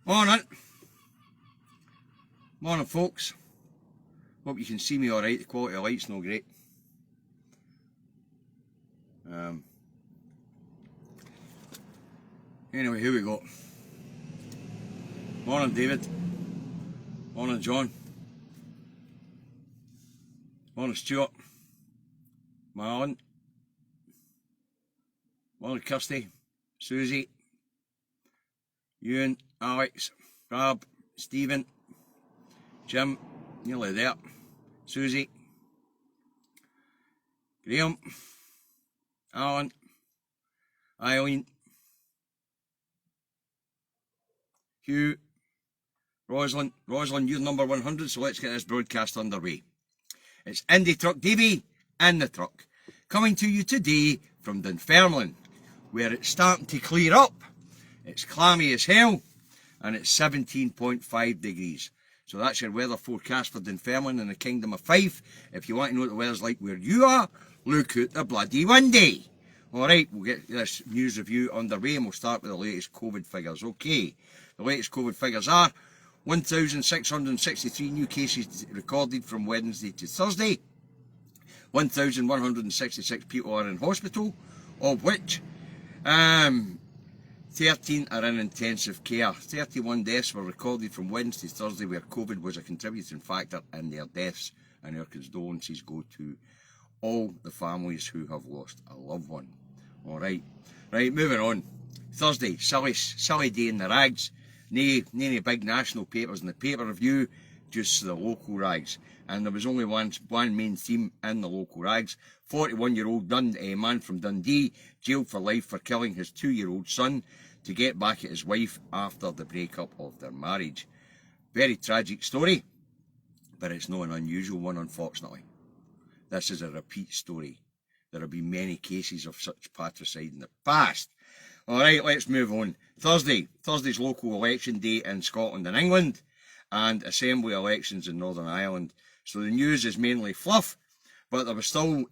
Morning. Morning, folks. Hope you can see me alright. The quality of light's not great. Anyway, here we go. Morning, David. Morning, John. Morning, Stuart. Marlon. Morning, Kirsty. Susie. Ewan. Alex. Rob. Stephen. Jim. Nearly there. Susie. Graham. Alan. Eileen. Hugh. Rosalind. Rosalind, you're number 100, so let's get this broadcast underway. It's Indytruck Davy in the truck, coming to you today from Dunfermline, where it's starting to clear up. It's clammy as hell, and it's 17.5 degrees. So that's your weather forecast for Dunfermline in the Kingdom of Fife. If you want to know what the weather's like where you are, look out the bloody window. Alright, we'll get this news review underway and we'll start with the latest COVID figures. Okay, the latest COVID figures are 1,663 new cases recorded from Wednesday to Thursday. 1,166 people are in hospital, of which 13 are in intensive care. 31 deaths were recorded from Wednesday to Thursday where COVID was a contributing factor in their deaths, and our condolences go to all the families who have lost a loved one. Alright, right, moving on. Thursday, silly day in the rags. No big national papers in the paper review, just the local rags. And there was only one main theme in the local rags. 41-year-old man from Dundee jailed for life for killing his 2-year-old son to get back at his wife after the breakup of their marriage. Very tragic story, but it's not an unusual one, unfortunately. This is a repeat story. There have been many cases of such patricide in the past. Alright, let's move on. Thursday's local election day in Scotland and England, and assembly elections in Northern Ireland. So the news is mainly fluff, but there was still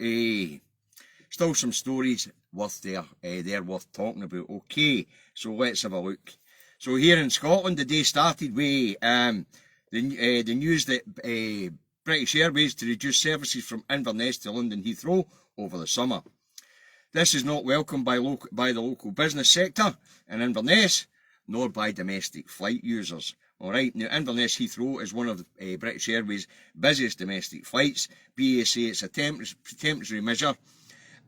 some stories worth worth talking about. Okay, so let's have a look. So here in Scotland, the day started with the news that British Airways to reduce services from Inverness to London Heathrow over the summer. This is not welcomed by the local business sector in Inverness, nor by domestic flight users. Alright, now Inverness Heathrow is one of British Airways' busiest domestic flights. BA say it's a temporary measure,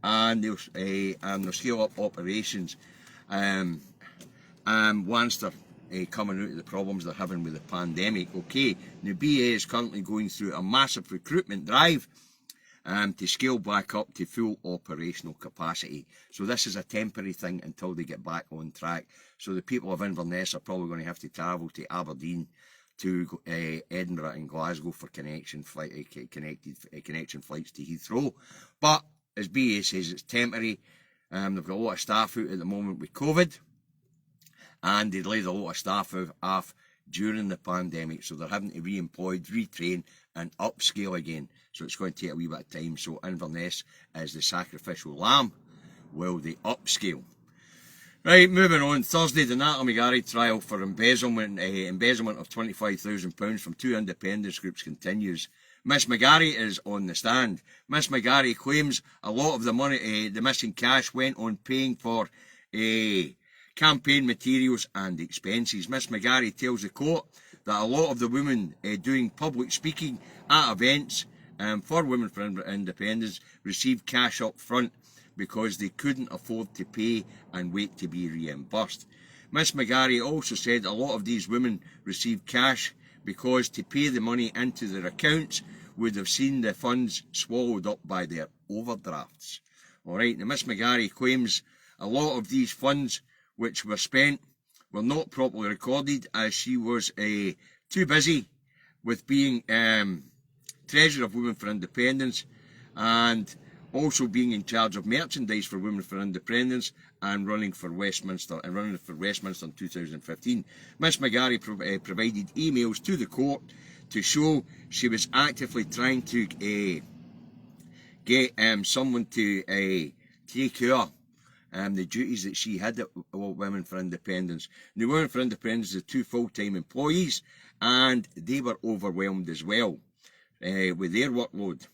and they'll scale up operations once they're coming out of the problems they're having with the pandemic. Okay, now BA is currently going through a massive recruitment drive to scale back up to full operational capacity. So this is a temporary thing until they get back on track. So the people of Inverness are probably going to have to travel to Aberdeen, to Edinburgh and Glasgow for connection flights to Heathrow. But as BA says, it's temporary. They've got a lot of staff out at the moment with COVID, and they'd laid a lot of staff off during the pandemic, so they're having to re-employ, retrain and upscale again. So it's going to take a wee bit of time. So Inverness is the sacrificial lamb while they upscale. Right, moving on. Thursday, the Natalie McGarry trial for embezzlement of £25,000 from 2 independence groups continues. Miss McGarry is on the stand. Miss McGarry claims a lot of the money, the missing cash, went on paying for campaign materials and expenses. Miss McGarry tells the court that a lot of the women doing public speaking at events for Women for Independence received cash up front because they couldn't afford to pay and wait to be reimbursed. Miss McGarry also said a lot of these women received cash because to pay the money into their accounts would have seen the funds swallowed up by their overdrafts. Alright, now Miss McGarry claims a lot of these funds which were spent were not properly recorded, as she was too busy with being Treasurer of Women for Independence and also being in charge of merchandise for Women for Independence and running for Westminster in 2015. Miss McGarry provided emails to the court to show she was actively trying to get someone to take her the duties that she had at Women for Independence. Now, Women for Independence is 2 full-time employees, and they were overwhelmed as well with their workload.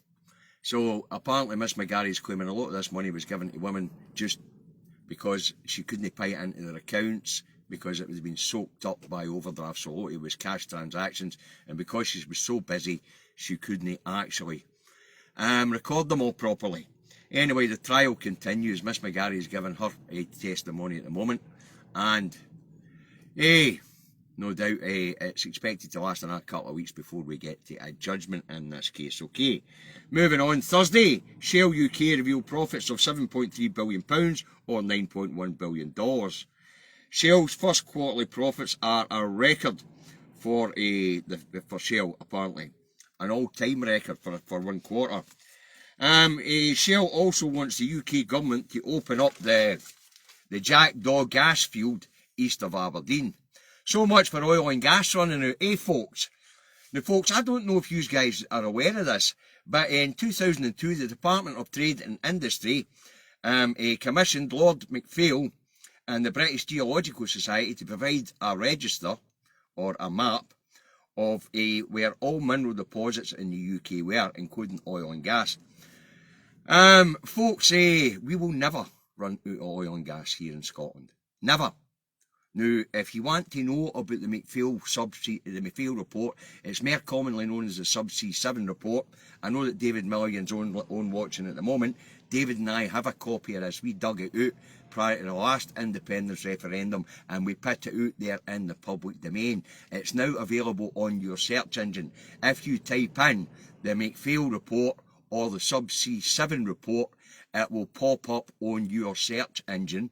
So apparently Miss McGarry's claiming a lot of this money was given to women just because she couldn't pay it into their accounts, because it was being soaked up by overdrafts, so a lot of it was cash transactions, and because she was so busy, she couldn't actually record them all properly. Anyway, the trial continues. Miss McGarry is giving her testimony at the moment, and no doubt it's expected to last another couple of weeks before we get to a judgment in this case. Okay, moving on. Thursday, Shell UK revealed profits of £7.3 billion or $9.1 billion. Shell's first quarterly profits are a record for Shell, apparently. An all-time record for one quarter. Shell also wants the UK government to open up the Jackdaw gas field east of Aberdeen. So much for oil and gas running out, folks? Now, folks, I don't know if you guys are aware of this, but in 2002, the Department of Trade and Industry commissioned Lord McPhail and the British Geological Society to provide a register or a map of where all mineral deposits in the UK were, including oil and gas. Folks, we will never run out of oil and gas here in Scotland. Never. Now, if you want to know about the McPhail report, it's more commonly known as the Subsea 7 report. I know that David Milligan's on watching at the moment. David and I have a copy of this. We dug it out prior to the last independence referendum, and we put it out there in the public domain. It's now available on your search engine. If you type in the McPhail report or the Subsea 7 report, it will pop up on your search engine,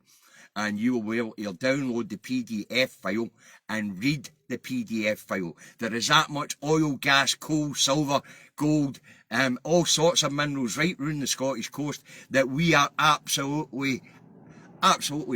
and you'll download the PDF file and read the PDF file. There is that much oil, gas, coal, silver, gold, all sorts of minerals right around the Scottish coast that we are absolutely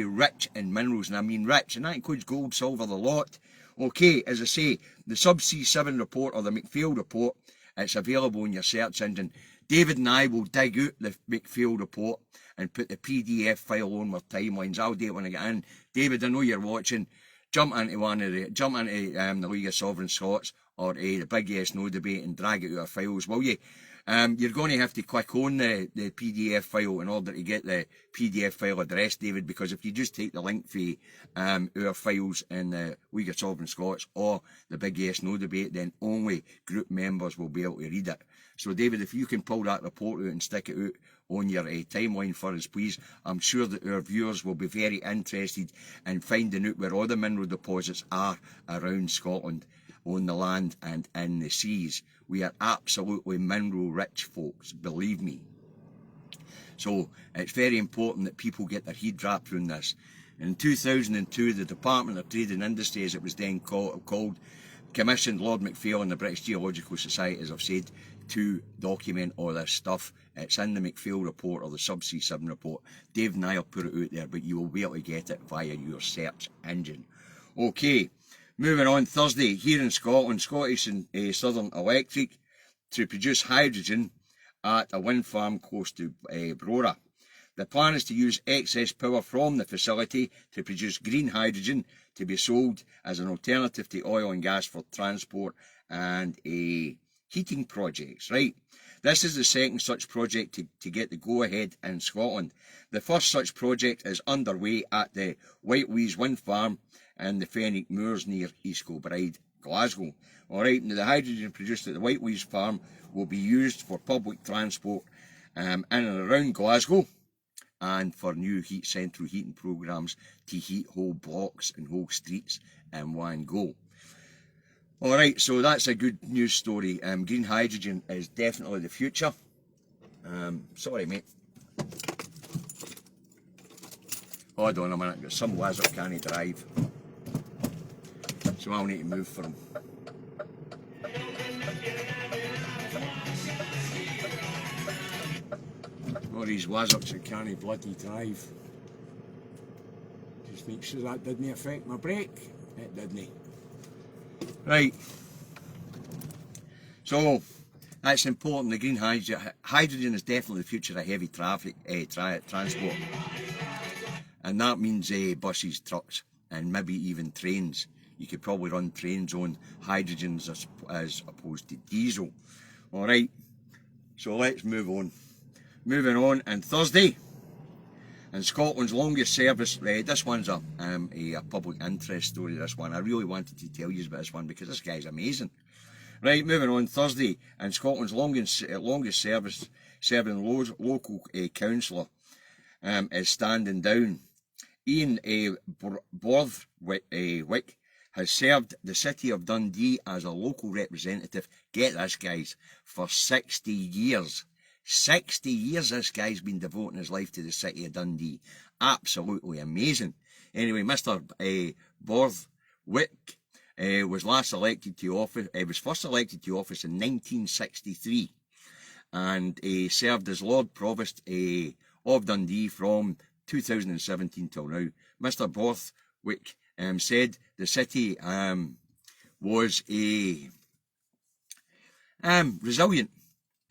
rich in minerals, and I mean rich, and that includes gold, silver, the lot. Okay, as I say, the Subsea 7 report or the McPhail report, it's available in your search engine. David and I will dig out the McPhail report and put the PDF file on our timelines. I'll do it when I get in. David, I know you're watching. Jump into the League of Sovereign Scots or the Big Yes No debate and drag it out of files, will you? You're going to have to click on the PDF file in order to get the PDF file address, David, because if you just take the link for our files in the League of Sovereign Scots or the Big Yes No debate, then only group members will be able to read it. So, David, if you can pull that report out and stick it out on your timeline for us, please, I'm sure that our viewers will be very interested in finding out where all the mineral deposits are around Scotland, on the land and in the seas. We are absolutely mineral rich, folks, believe me. So it's very important that people get their head wrapped around this. In 2002, the Department of Trade and Industry, as it was then called, commissioned Lord McPhail and the British Geological Society, as I've said, to document all this stuff. It's in the McPhail report or the Subsea 7 report. Dave and I will put it out there, but you will be able to get it via your search engine. Okay, moving on. Thursday, here in Scotland, Scottish and Southern Electric to produce hydrogen at a wind farm close to Brora. The plan is to use excess power from the facility to produce green hydrogen to be sold as an alternative to oil and gas for transport and heating projects, right? This is the second such project to get the go-ahead in Scotland. The first such project is underway at the Whitewees Wind Farm in the Fenwick Moors near East Kilbride, Glasgow. Alright, now the hydrogen produced at the Whitewees Farm will be used for public transport in and around Glasgow and for new central heating programmes to heat whole blocks and whole streets in one go. Alright, so that's a good news story. Green hydrogen is definitely the future. Sorry, mate. Hold on a minute, got some wizard can't drive. So I'll need to move for him. All these wizards that can't bloody drive. Just make sure that didn't affect my brake. It didn't. Right, so that's important. The green hydrogen is definitely the future of heavy traffic transport. and that means buses, trucks, and maybe even trains. You could probably run trains on hydrogen as opposed to diesel. Alright, so let's move on. Moving on, and Thursday, and Scotland's longest service, this one's a public interest story, this one. I really wanted to tell you about this one because this guy's amazing. Right, moving on, Thursday, and Scotland's longest service serving local councillor is standing down. Ian Borthwick has served the city of Dundee as a local representative, get this guys, for 60 years. 60 years this guy's been devoting his life to the city of Dundee. Absolutely amazing. Anyway, Mr. Borthwick was first elected to office in 1963, and served as Lord Provost of Dundee from 2017 till now. Mr. Borthwick said the city was resilient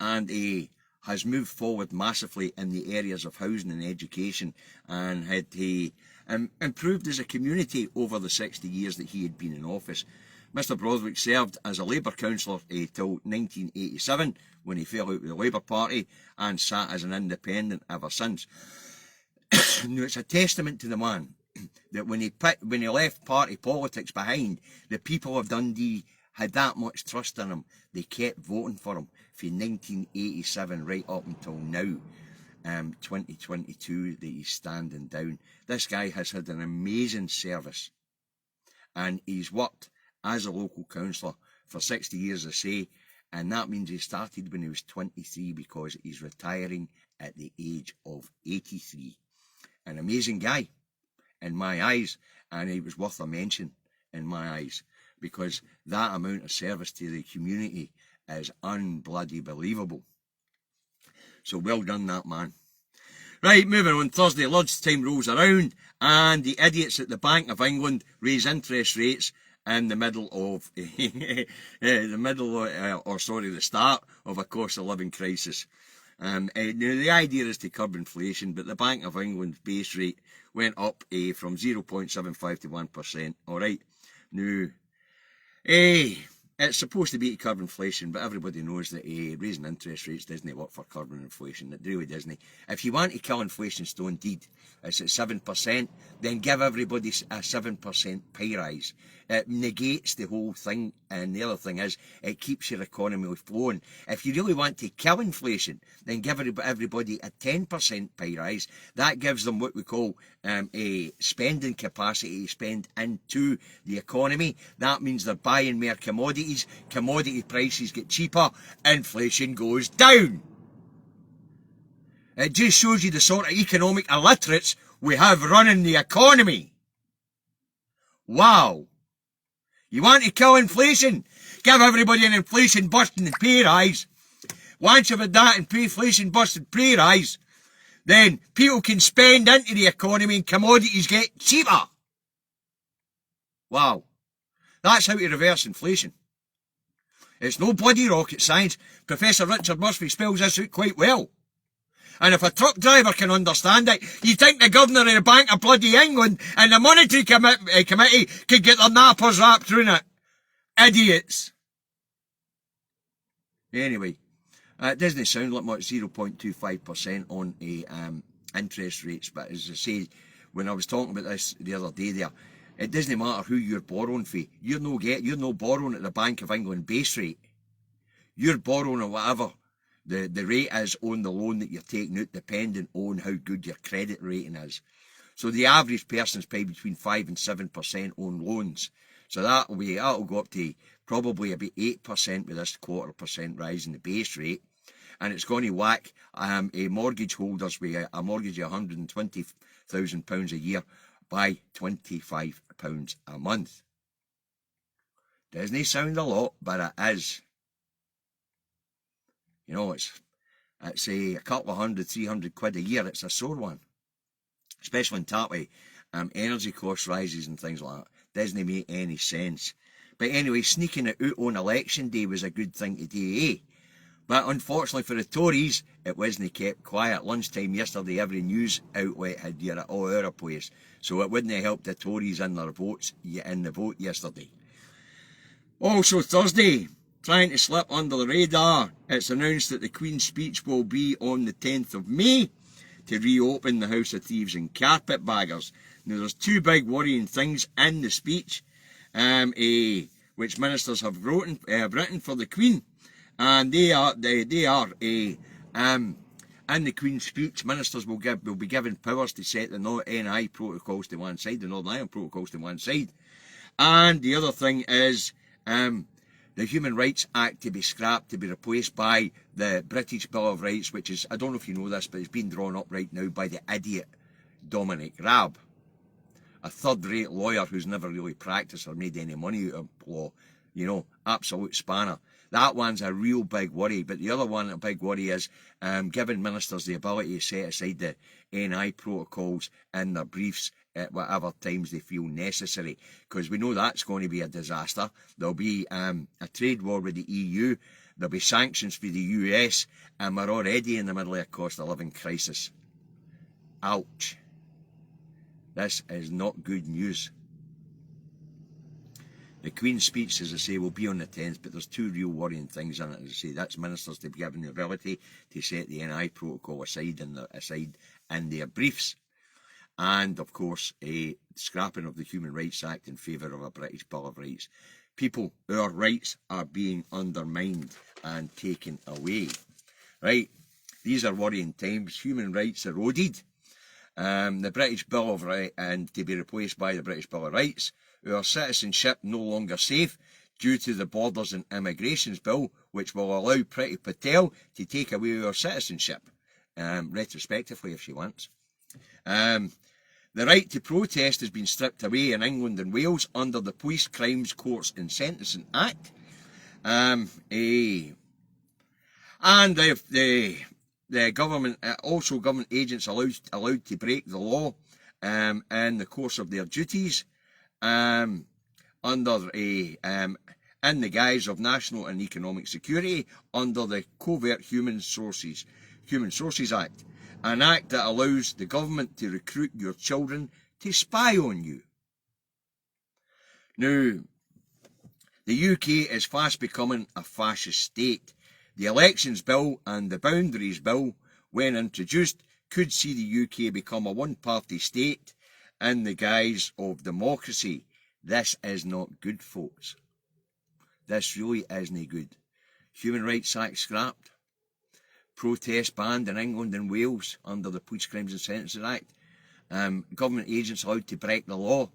and has moved forward massively in the areas of housing and education, and had improved as a community over the 60 years that he had been in office. Mr. Borthwick served as a Labour councillor till 1987, when he fell out with the Labour Party, and sat as an independent ever since. Now, it's a testament to the man that when he left party politics behind, the people of Dundee had that much trust in him. They kept voting for him from 1987 right up until now, 2022, that he's standing down. This guy has had an amazing service, and he's worked as a local councillor for 60 years, I say, and that means he started when he was 23, because he's retiring at the age of 83. An amazing guy in my eyes, and he was worth a mention in my eyes, because that amount of service to the community is unbloody believable. So well done, that man. Right, moving on. Thursday lunchtime rolls around, and the idiots at the Bank of England raise interest rates in the middle of the start of a cost of living crisis. Now the idea is to curb inflation, but the Bank of England's base rate went up from 0.75 to 1%. All right, now it's supposed to be to curb inflation, but everybody knows that raising interest rates doesn't work for curbing inflation. It really doesn't. If you want to kill inflation, stone deed, it's at 7%, then give everybody a 7% pay rise. It negates the whole thing, and the other thing is, it keeps your economy flowing. If you really want to kill inflation, then give everybody a 10% pay rise. That gives them what we call a spending capacity to spend into the economy. That means they're buying more commodities, commodity prices get cheaper, inflation goes down. It just shows you the sort of economic illiterates we have running the economy. Wow. You want to kill inflation? Give everybody an inflation busting pay rise. Once you've had that and inflation busting pay rise, then people can spend into the economy and commodities get cheaper. Wow. That's how to reverse inflation. It's no bloody rocket science. Professor Richard Murphy spells this out quite well. And if a truck driver can understand it, you think the governor of the Bank of bloody England and the Monetary Committee could get their nappers wrapped around it? Idiots. Anyway, it doesn't sound like much, 0.25% on interest rates, but as I say, when I was talking about this the other day there, it doesn't matter who you're borrowing for. You're no borrowing at the Bank of England base rate. You're borrowing at whatever the rate is on the loan that you're taking out, depending on how good your credit rating is. So the average person's paid between 5 and 7% on loans. So that'll go up to probably about 8% with this 0.25% rise in the base rate. And it's going to whack a mortgage holders with a mortgage of £120,000 a year by £25 a month. Doesn't sound a lot, but it is. You know, it's a couple of £100, £300 a year. It's a sore one, especially in that way. Energy cost rises and things like that. Doesn't make any sense. But anyway, sneaking it out on election day was a good thing to do, eh? But unfortunately for the Tories, it wasn't kept quiet. Lunchtime yesterday, every news outlet had it all over the place. So it wouldn't have helped the Tories in their votes in the vote yesterday. Also Thursday, trying to slip under the radar, it's announced that the Queen's speech will be on the 10th of May to reopen the House of Thieves and Carpetbaggers. Now there's two big worrying things in the speech, which ministers have written for the Queen. And they are in the Queen's speech, ministers will be given powers to set the NI protocols to one side, the Northern Ireland protocols to one side. And the other thing is the Human Rights Act to be scrapped, to be replaced by the British Bill of Rights, which is, I don't know if you know this, but it's been drawn up right now by the idiot Dominic Raab, a third-rate lawyer who's never really practiced or made any money out of law. You know, absolute spanner. That one's a real big worry. But the other one, a big worry, is giving ministers the ability to set aside the NI protocols in their briefs at whatever times they feel necessary. Because we know that's going to be a disaster. There'll be a trade war with the EU. There'll be sanctions for the US. And we're already in the middle of a cost of living crisis. Ouch. This is not good news. The Queen's speech, as I say, will be on the 10th, but there's two real worrying things in it, as I say. That's ministers to be given the ability to set the NI protocol aside in their briefs. And, of course, a scrapping of the Human Rights Act in favour of a British Bill of Rights. People, our rights are being undermined and taken away. Right, these are worrying times. Human rights eroded. The British Bill of Rights, and to be replaced by the British Bill of Rights. Our citizenship no longer safe due to the Borders and Immigrations Bill, which will allow Priti Patel to take away our citizenship, retrospectively if she wants. The right to protest has been stripped away in England and Wales under the Police Crimes Courts and Sentencing Act. And the government, also government agents allowed to break the law in the course of their duties. In the guise of national and economic security under the Covert Human Sources Act, an act that allows the government to recruit your children to spy on you. Now, the UK is fast becoming a fascist state. The Elections Bill and the Boundaries Bill, when introduced, could see the UK become a one-party state in the guise of democracy. This is not good, folks. This really isn't good. Human Rights Act scrapped. Protest banned in England and Wales under the Police Crimes and Sentencing Act. Government agents allowed to break the law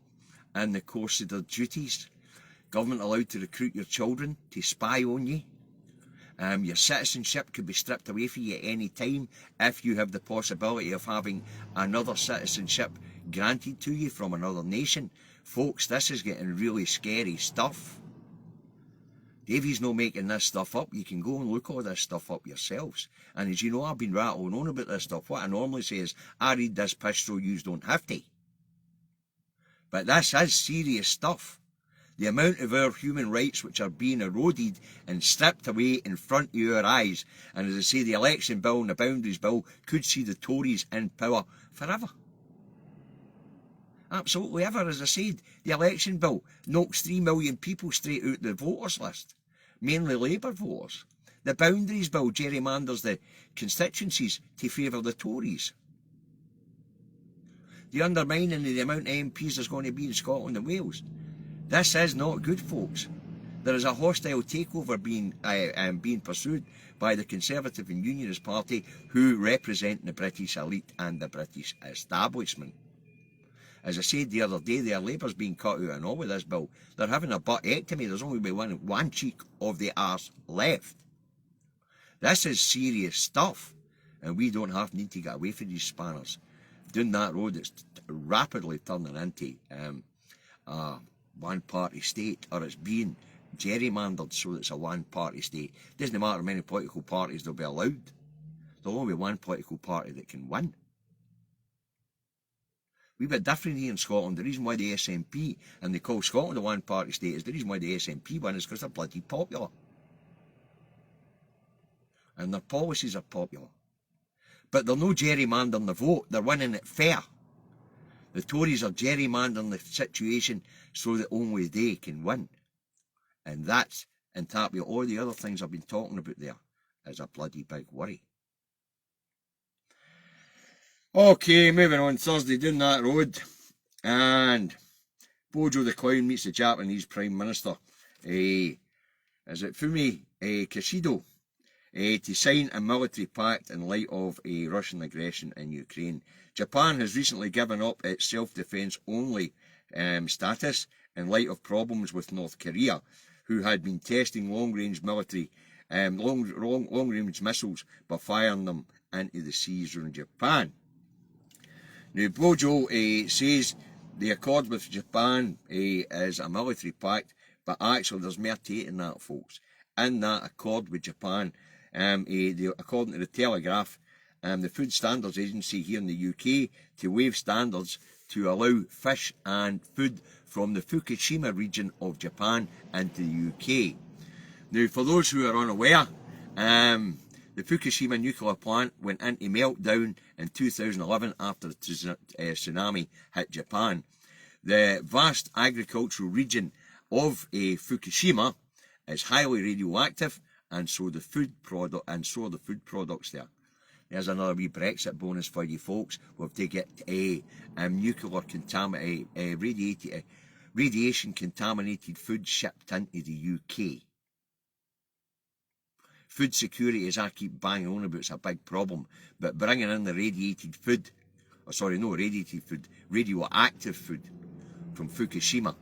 in the course of their duties. Government allowed to recruit your children to spy on you. Your citizenship could be stripped away from you at any time if you have the possibility of having another citizenship granted to you from another nation. Folks, this is getting really scary stuff. Davy's not making this stuff up. You can go and look all this stuff up yourselves. And as you know, I've been rattling on about this stuff. What I normally say is, I read this piss so you don't have to. But this is serious stuff. The amount of our human rights which are being eroded and stripped away in front of your eyes. And as I say, the Election Bill and the Boundaries Bill could see the Tories in power forever. Absolutely ever. As I said, the Election Bill knocks 3 million people straight out the voters list. Mainly Labour voters. The Boundaries Bill gerrymanders the constituencies to favour the Tories. The undermining of the amount of MPs there's going to be in Scotland and Wales. This is not good, folks. There is a hostile takeover being pursued by the Conservative and Unionist Party, who represent the British elite and the British establishment. As I said the other day, their Labour's being cut out and all with this bill. They're having a buttectomy. There's only one cheek of the arse left. This is serious stuff, and we don't need to get away from these spanners. Down that road, it's rapidly turning into a one-party state, or it's being gerrymandered so that it's a one-party state. It doesn't matter how many political parties there'll be allowed. There'll only be one political party that can win. We've got different here in Scotland. The reason why the SNP, and they call Scotland a one-party state, is the reason why the SNP win is because they're bloody popular. and their policies are popular. But they're no gerrymandering the vote, they're winning it fair. The Tories are gerrymandering the situation so that only they can win. And that's, in tap with all the other things I've been talking about there, is a bloody big worry. Okay, moving on. Thursday, down that road, and Bojo the Clown meets the Japanese Prime Minister, is it Fumi Kishida, to sign a military pact in light of a Russian aggression in Ukraine. Japan has recently given up its self-defense only status in light of problems with North Korea, who had been testing long-range long-range missiles by firing them into the seas around Japan. Now, Bojo says the accord with Japan is a military pact, but actually there's more to it than that, folks. In that accord with Japan, according to the Telegraph, the Food Standards Agency here in the UK to waive standards to allow fish and food from the Fukushima region of Japan into the UK. Now, for those who are unaware, the Fukushima nuclear plant went into meltdown in 2011 after the tsunami hit Japan. The vast agricultural region of Fukushima is highly radioactive, and so the food products there. There's another wee Brexit bonus for you folks. We'll have to get nuclear radiation contaminated food shipped into the UK. Food security, as I keep banging on about, is a big problem, but bringing in the radioactive food from Fukushima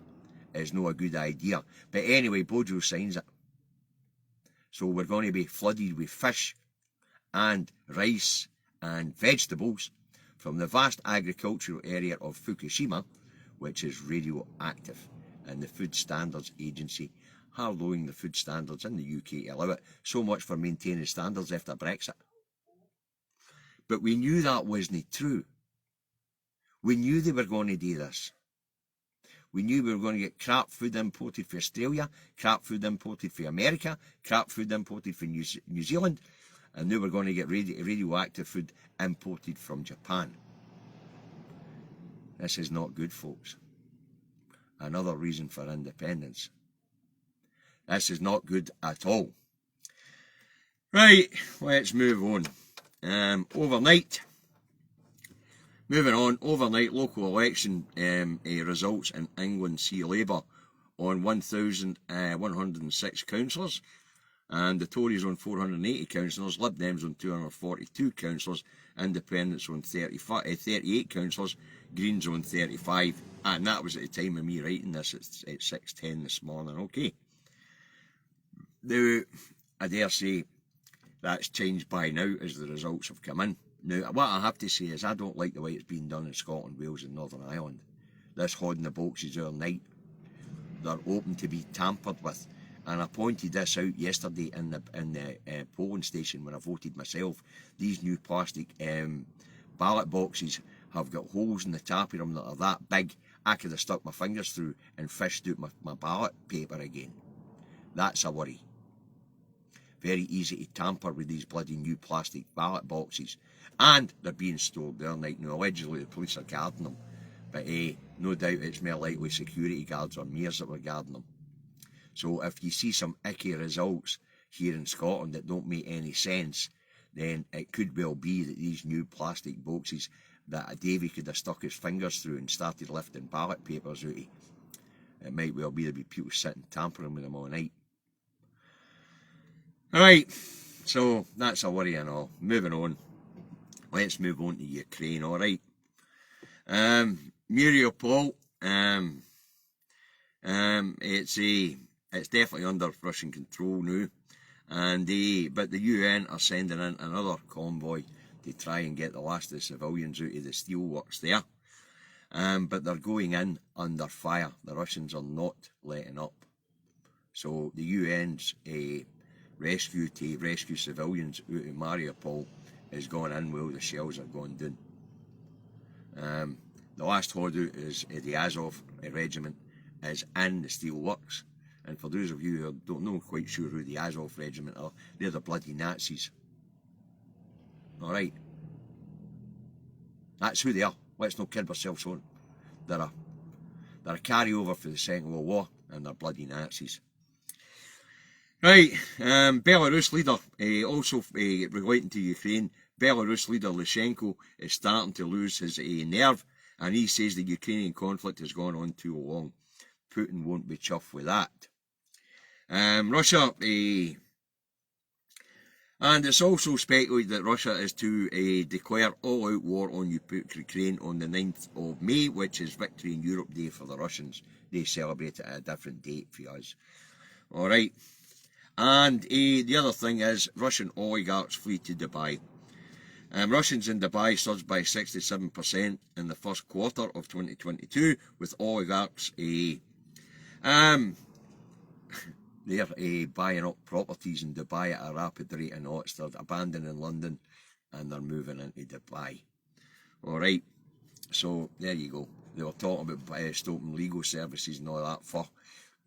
is not a good idea. But anyway, Bojo signs it. So we're going to be flooded with fish and rice and vegetables from the vast agricultural area of Fukushima, which is radioactive. And the Food Standards Agency are lowering the food standards in the UK to allow it. So much for maintaining standards after Brexit. But we knew that wasn't true. We knew they were going to do this. We knew we were going to get crap food imported from Australia, crap food imported from America, crap food imported from New Zealand, and now we're going to get radioactive food imported from Japan. This is not good, folks. Another reason for independence. This is not good at all. Right, let's move on. Overnight, local election results in England see Labour on 1,106 councillors, and the Tories on 480 councillors, Lib Dems on 242 councillors, Independents on 38 councillors, Greens on 35, and that was at the time of me writing this at 6:10 this morning. Okay. Now, I dare say that's changed by now as the results have come in. Now, what I have to say is I don't like the way it's been done in Scotland, Wales and Northern Ireland. This holding the boxes overnight, they're open to be tampered with. And I pointed this out yesterday in the polling station when I voted myself. These new plastic ballot boxes have got holes in the top of them that are that big, I could have stuck my fingers through and fished out my ballot paper again. That's a worry. Very easy to tamper with these bloody new plastic ballot boxes. And they're being stored overnight. Now, allegedly the police are guarding them. But no doubt it's more likely security guards or mayors that were guarding them. So if you see some icky results here in Scotland that don't make any sense, then it could well be that these new plastic boxes that a Davy could have stuck his fingers through and started lifting ballot papers out of, it might well be there'll be people sitting tampering with them all night. Alright, so that's a worry and all. Moving on. Let's move on to Ukraine, alright. Mariupol, it's definitely under Russian control now, but the UN are sending in another convoy to try and get the last of the civilians out of the steelworks there. But they're going in under fire. The Russians are not letting up. So the UN's rescue civilians out of Mariupol is going in while the shells are going down. The last holdout is the Azov regiment is in the steelworks. And for those of you who don't know quite sure who the Azov regiment are, they're the bloody Nazis. Alright? That's who they are. Let's not kid ourselves on. They're a carryover for the Second World War, and they're bloody Nazis. Right, Belarus leader, also relating to Ukraine, Belarus leader Lukashenko is starting to lose his nerve, and he says the Ukrainian conflict has gone on too long. Putin won't be chuffed with that. Russia, and it's also speculated that Russia is to declare all-out war on Ukraine on the 9th of May, which is Victory in Europe Day for the Russians. They celebrate it at a different date for us. Alright. And the other thing is, Russian oligarchs flee to Dubai. Russians in Dubai surged by 67% in the first quarter of 2022, with oligarchs they're buying up properties in Dubai at a rapid rate of knots. They're abandoning London and they're moving into Dubai. Alright, so there you go. They were talking about stopping legal services and all that for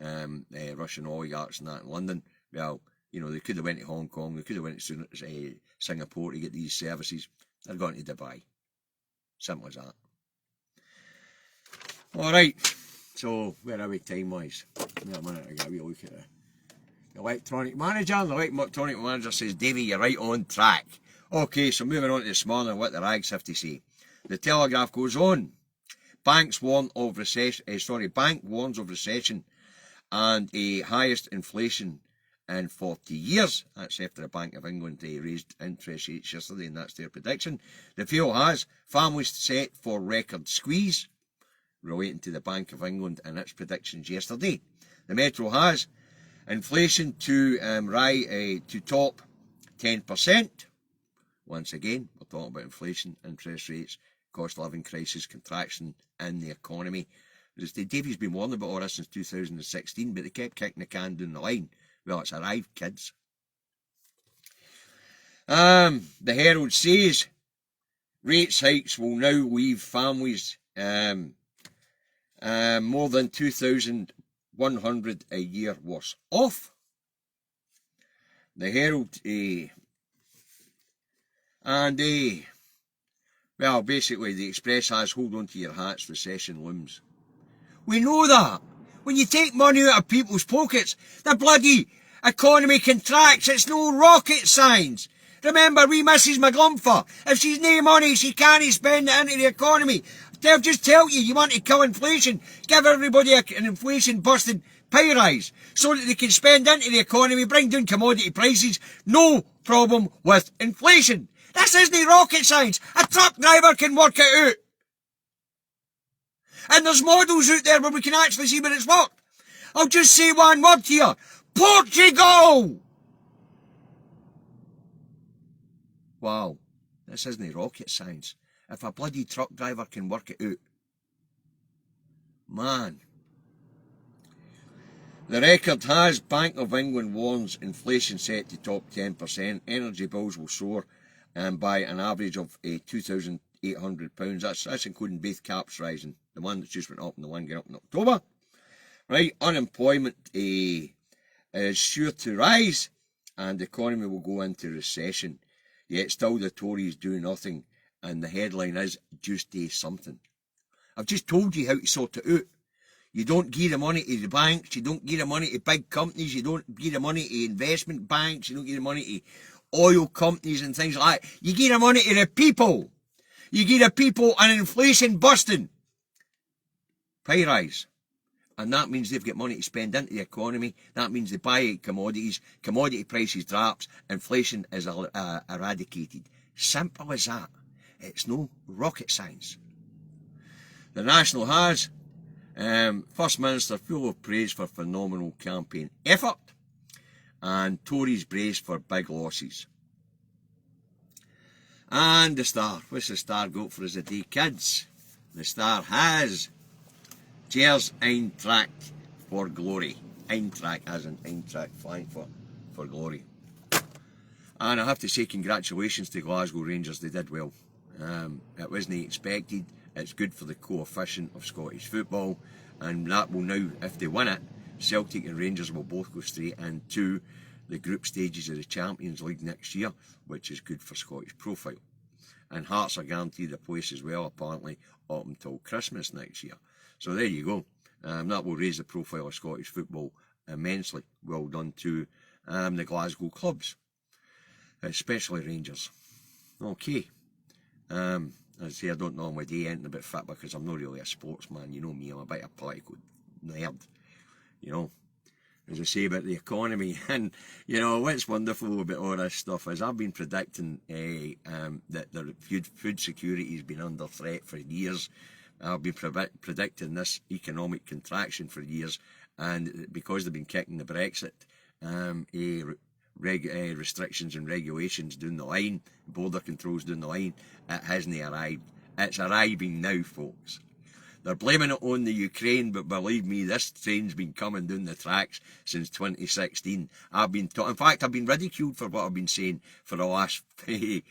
Russian oligarchs and that in London. Well, you know, they could have went to Hong Kong, they could have went to Singapore to get these services. They're going to Dubai. Simple as that. Alright, so where are we time-wise? Wait a minute, I got a wee look at the electronic manager. The electronic manager says, Davy, you're right on track. Okay, so moving on to this morning, what the rags have to say. The Telegraph goes on. Bank warns of recession and a highest inflation in 40 years. That's after the Bank of England raised interest rates yesterday, and that's their prediction. The Fuel has families set for record squeeze, relating to the Bank of England and its predictions yesterday. The Metro has inflation to top 10%. Once again, we're talking about inflation, interest rates, cost of living crisis, contraction in the economy. Davy's been warning about all this since 2016, but they kept kicking the can down the line. Well, it's arrived, kids. The Herald says rates hikes will now leave families more than 2,100 a year worse off. The Herald, well, basically the Express has hold on to your hats, recession looms. We know that. When you take money out of people's pockets, the bloody economy contracts. It's no rocket science. Remember, wee Mrs. McGlumpher, if she's no money, she can't spend it into the economy. They'll just tell you, you want to kill inflation, give everybody an inflation-busted pay rise, so that they can spend into the economy, bring down commodity prices. No problem with inflation. This isn't rocket science. A truck driver can work it out. And there's models out there where we can actually see where it's worked. I'll just say one word here. Portugal! Wow, this isn't rocket science. If a bloody truck driver can work it out. Man. The Record has Bank of England warns inflation set to top 10%. Energy bills will soar by an average of £2,800. That's including both caps rising. The one that just went up and the one getting up in October. Right, unemployment is sure to rise and the economy will go into recession. Yet still the Tories do nothing, and the headline is, just do something. I've just told you how to sort it out. You don't give the money to the banks, you don't give the money to big companies, you don't give the money to investment banks, you don't give the money to oil companies and things like that. You give the money to the people. You give the people an inflation busting pay rise. And that means they've got money to spend into the economy. That means they buy commodities, commodity prices drops, inflation is eradicated. Simple as that. It's no rocket science. The National has First Minister full of praise for phenomenal campaign effort, and Tories braced for big losses. And the Star, what's the Star got for us today, kids? The Star has Cheers Indytruck for glory. Indytruck as in Indytruck flying for glory. And I have to say congratulations to Glasgow Rangers, they did well. It wasn't expected. It's good for the coefficient of Scottish football, and that will now, if they win it, Celtic and Rangers will both go straight into the group stages of the Champions League next year, which is good for Scottish profile. And Hearts are guaranteed a place as well, apparently, up until Christmas next year. So there you go. That will raise the profile of Scottish football immensely. Well done to the Glasgow clubs, especially Rangers. Okay. As I say, I don't normally do anything about football because I'm not really a sportsman. You know me, I'm a bit of a political nerd. You know, as I say about the economy, and you know what's wonderful about all this stuff is I've been predicting that the food security has been under threat for years. I've been predicting this economic contraction for years, and because they've been kicking the Brexit restrictions and regulations down the line, border controls down the line, it hasn't arrived. It's arriving now, folks. They're blaming it on the Ukraine, but believe me, this train's been coming down the tracks since 2016. In fact, I've been ridiculed for what I've been saying for the last, 6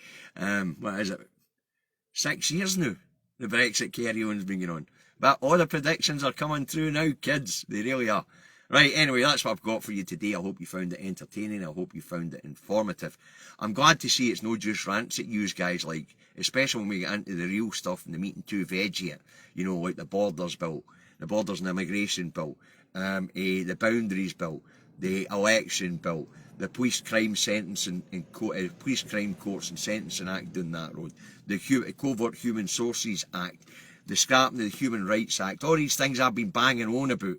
years now. The Brexit carry-on's been going on. But all the predictions are coming through now, kids. They really are. Right, anyway, that's what I've got for you today. I hope you found it entertaining. I hope you found it informative. I'm glad to see it's no just rants that you guys like, especially when we get into the real stuff and the meat and two veg here. You know, like the Borders Bill, the Borders and Immigration Bill, the Boundaries Bill, the Election Bill, the Police Crime Sentencing and Police Crime Courts and Sentencing Act down that road, the Covert Human Sources Act, the scrapping of the Human Rights Act, all these things I've been banging on about.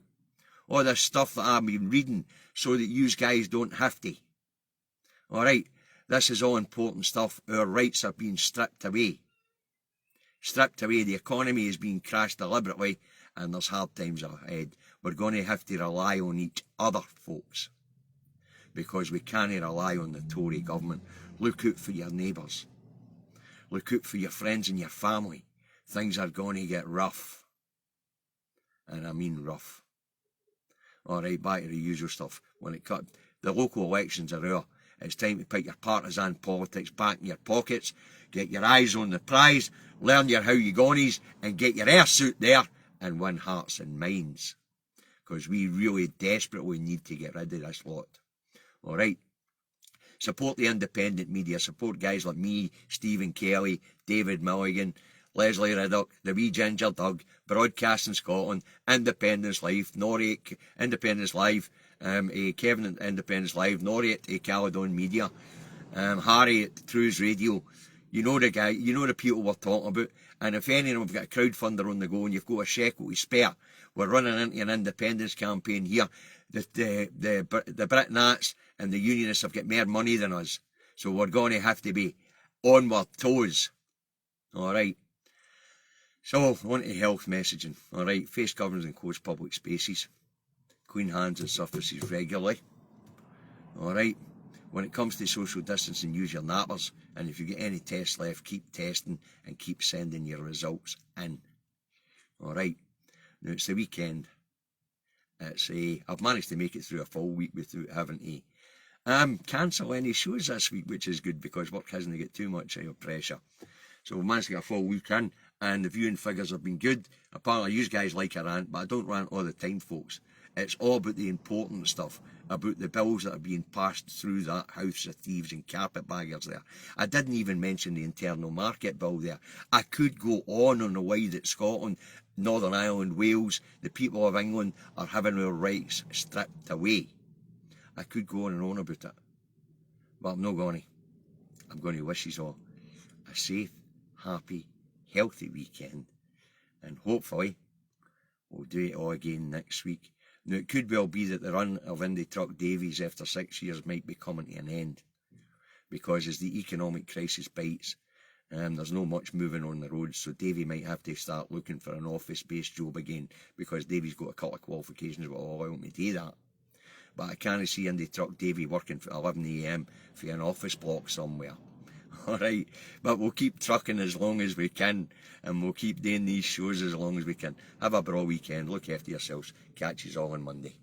All this stuff that I've been reading so that you guys don't have to. Alright, this is all important stuff. Our rights are being stripped away. Stripped away. The economy is being crashed deliberately and there's hard times ahead. We're going to have to rely on each other, folks, because we can't rely on the Tory government. Look out for your neighbours. Look out for your friends and your family. Things are going to get rough. And I mean rough. Alright, back to the usual stuff. When it cut, the local elections are out. It's time to put your partisan politics back in your pockets, get your eyes on the prize, learn your how you gonies, and get your air suit there and win hearts and minds. Because we really desperately need to get rid of this lot. Alright? Support the independent media. Support guys like me, Stephen Kelly, David Milligan, Leslie Riddock, the wee Ginger Doug, Broadcasting Scotland, Independence Live, Norrie, Independence Live, Kevin at Independence Live, Norrie at Caledon Media, Harry at Trues Radio. You know the guy, you know the people we're talking about. And if any of them have got a crowdfunder on the go and you've got a shekel to spare, we're running into an independence campaign here. The Brit Nats and the Unionists have got more money than us. So we're going to have to be on our toes. Alright. So, on to health messaging. Alright, face coverings in closed public spaces. Clean hands and surfaces regularly. Alright, when it comes to social distancing, use your nappers. And if you get any tests left, keep testing and keep sending your results in. Alright, now it's the weekend. I've managed to make it through a full week without having to cancel any shows this week, which is good because work hasn't got too much pressure. So we've managed to get a full week in, and the viewing figures have been good. Apparently you guys like a rant, but I don't rant all the time, folks. It's all about the important stuff, about the bills that are being passed through that House of Thieves and carpetbaggers there. I didn't even mention the internal market bill there. I could go on the way that Scotland, Northern Ireland, Wales, the people of England are having their rights stripped away. I could go on and on about it, but I'm not going to. I'm going to wish you all a safe, happy, healthy weekend, and hopefully we'll do it all again next week. Now it could well be that the run of Indytruck Davies after 6 years might be coming to an end, because as the economic crisis bites, there's no much moving on the roads, so Davy might have to start looking for an office-based job again, because Davy's got a couple of qualifications that will allow him to do that. But I can't see Indytruck Davy working for 11 AM for an office block somewhere. Alright, but we'll keep trucking as long as we can, and we'll keep doing these shows as long as we can. Have a braw weekend, look after yourselves, catch yous all on Monday.